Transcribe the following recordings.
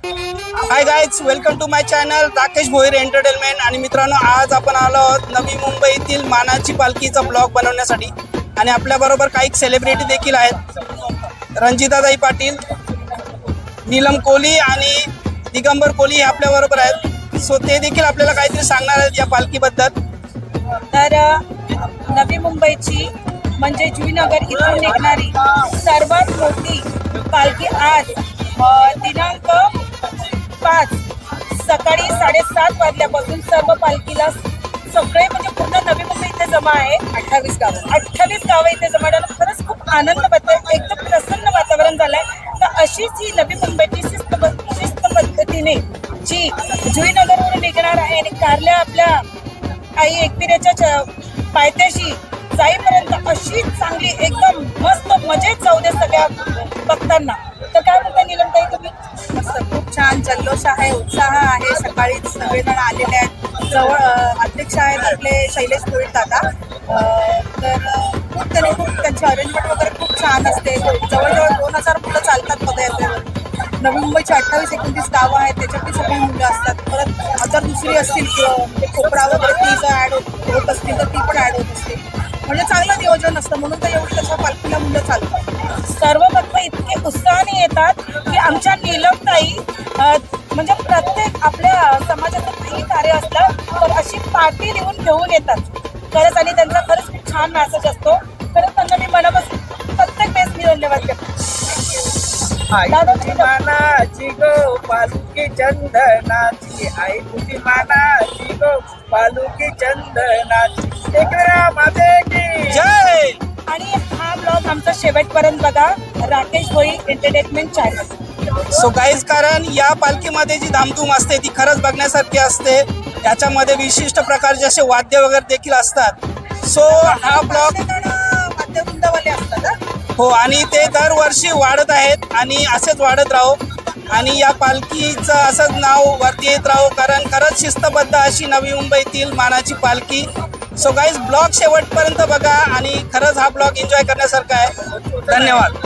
High guys, welcome to my channel Rakesh Bhoir entertainment. आणि मित्रांनो, आज आपण आलो आहोत नवी मुंबईतील मानाची पालखीचा ब्लॉग बनवण्यासाठी। आणि आपल्या बरोबर काही सेलिब्रिटी देखील आहेत, रंजिताताई पाटील, नीलम कोहली आणि दिगंबर कोहली आपल्या बरोबर आहेत। सो ते देखील आपल्याला काहीतरी सांगणार आहेत या पालखीबद्दल। तर नवी मुंबईची म्हणजे जुईनगर इथून निघणारी सर्वात मोठी पालखी आज दिनांक 5 सकाळी 7:30 वाजल्यापासून सर्व पालखीला सगळे म्हणजे पूर्ण नवी मुंबई इथे जमा आहे। 28 गावं इथे जमा झालं। खरंच खूप आनंद वाटतोय, एकदम प्रसन्न वातावरण झालंय। तर अशीच ही नवी मुंबईची शिस्त पद्धतीने जी जुईनगरवरून निघणार आहे आणि कारल्या आपल्या आई एकविरेच्या पायथ्याशी जाईपर्यंत अशी चांगली एकदम मस्त मजेत जाऊ दे सगळ्या भक्तांना। तर काय म्हणता नीलमताई तुम्ही? मस्त, खूप छान जल्लोष आहे, उत्साह आहे। सकाळीच सगळेजण आलेले आहेत। जवळ अध्यक्ष आहेत आपले शैलेश कोळी दादा। तर खूप त्यांची अरेंजमेंट वगैरे खूप छान असते। जवळजवळ 2000 मुलं चालतात पदयात्रेवर। नवी मुंबईची 28-29 गावं आहेत, त्याच्यातली सगळी मुलं असतात। परत जर दुसरी असतील म्हणजे खोपडा वगैरे ती जर ॲड होत असतील तर ती पण ॲड होत असते। म्हणजे चांगलं नियोजन असतं, म्हणून तर एवढी तशा पालखीला मुलं चालतात। सर्व भक्त इतके उत्साहाने येतात की आमच्या नीलमताई म्हणजे प्रत्येक आपल्या समाजाचं काही कार्य असलं तर अशी पार्टी घेऊन येतात खरंच। आणि त्यांचा खरंच खूप छान मॅसेज असतो। खरंच त्यांना मी मनापासून प्रत्येक वेळेस मी धन्यवाद देतो। तुझी मानाची गो पालखी चंदनाची, आई तुझी मानाची गो पालखी चंदनाची, एकविरा माते की जय। आणि हा ब्लॉग आमचा शेवटपर्यंत बघा, Rakesh Bhoir entertainment channel. So guys, कारण या पालखीमध्ये जी धामधूम असते ती खरंच बघण्यासारखी असते। त्याच्यामध्ये विशिष्ट प्रकारचे असे वाद्य वगैरे देखील असतात। सो हा ब्लॉग वाद्यवृंदावाले असतात। हो, आणि ते दरवर्षी वाढत आहेत आणि असेच वाढत राहो आणि या पालखीचं असंच नाव वरती येत राहो, कारण खरंच शिस्तबद्ध अशी नवी मुंबईतील मानाची पालखी। सो गाईज, ब्लॉग शेवटपर्यंत बघा आणि खरंच हा ब्लॉग एन्जॉय करण्यासारखा आहे। धन्यवाद।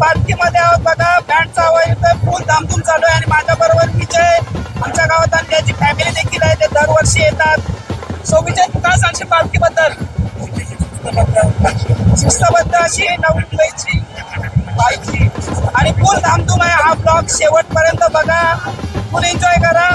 पालखीमध्ये आहोत बघा, बँडचा आवाज येतोय, फुल धामधूम चालू आहे. आणि माझ्या बरोबर विजय, आमच्या गावात आणि त्याची फॅमिली देखील आहे, ते दरवर्षी येतात. सो विजय, तू काय सांगशील पालखीबद्दल? शिस्तबद्ध अशी नवी मुंबईची पालखी आणि फुल धामधूम आहे. हा ब्लॉग शेवटपर्यंत बघा, फुल एन्जॉय करा.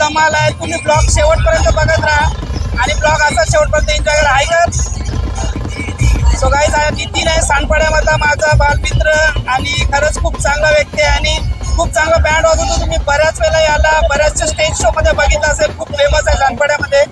धमाल आहे. तुम्ही ब्लॉग शेवटपर्यंत बघत राहा आणि ब्लॉग असा शेवटपर्यंत एन्जॉय करा. आहे का? सो गाईज, नितीन आहे सांडपाड्यामधला माझा बालमित्र आणि खरंच खूप चांगला व्यक्ती आहे आणि खूप चांगला बँड वाजवतो. तुम्ही बऱ्याच वेळेला याला बऱ्याचशा स्टेज शो मध्ये बघितलं असेल. खूप फेमस आहे सांडपाड्यामध्ये.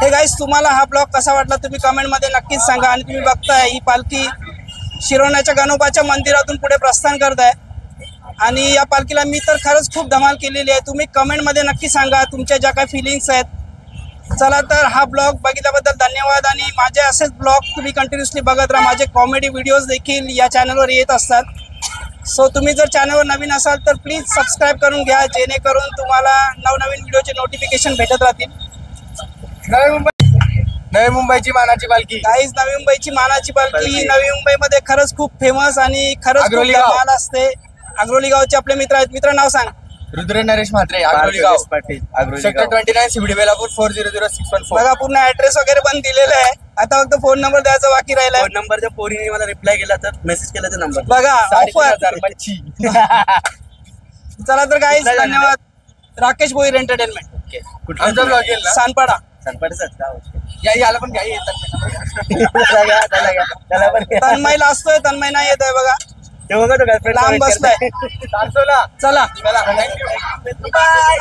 हे गाईस, तुम्हाला हा ब्लॉग कसा वाटला तुम्ही कमेंट मध्ये नक्कीच सांगा. आणि तुम्ही बघताय ही पालखी शिरोण्याच्या गणोबाच्या मंदिरातून पुढे प्रस्थान करत आहे. आणि या पालखीला मी तर खरंच खूप धमाल केलेली आहे. तुम्ही कमेंटमध्ये नक्की सांगा तुमच्या ज्या काही फिलिंग्स आहेत. चला तर हा ब्लॉग बघितल्याबद्दल धन्यवाद आणि माझे असेच ब्लॉग तुम्ही कंटिन्युअसली बघत राहा. माझे कॉमेडी व्हिडिओज देखील या चॅनलवर येत असतात. सो तुम्ही जर चॅनलवर नवीन असाल तर प्लीज सबस्क्राईब करून घ्या, जेणेकरून तुम्हाला नवनवीन व्हिडिओचे नोटिफिकेशन भेटत राहतील. नवी मुंबईची मानाची पालखी काहीच नवी मुंबईची मानाची पालखी नवी मुंबईमध्ये खरंच खूप फेमस आणि खरंच खूप आग्रोली गाव. धमाल असते. आग्रोली गावचे आपले मित्र आहेत. मित्र नाव सांग. रुद्र नरेश म्हात्रे, आग्रोली गाव, पाटील, सेक्टर 29, सिबडी बेलापूर 400614. बघा पूर्ण ऍड्रेस वगैरे पण दिलेलं आहे. आता फक्त फोन नंबर द्यायचा बाकी राहिलाय. फोन नंबरच्या पोरीने मला रिप्लाय केला तर मेसेज केला तर नंबर बघा ऑफर. 3,000 चला तर काहीच धन्यवाद. राकेश भोईर एंटरटेनमेंट, आमचा ब्लॉग येईल ना सानपाडा. याला पण काही येतात. तन्मयला असतोय, तन्मय नाही येत आहे बघा, ते बघा तो गर्लफ्रेंड लांब बसलाय. चारसोला चला चला, थँक्यू. बाय.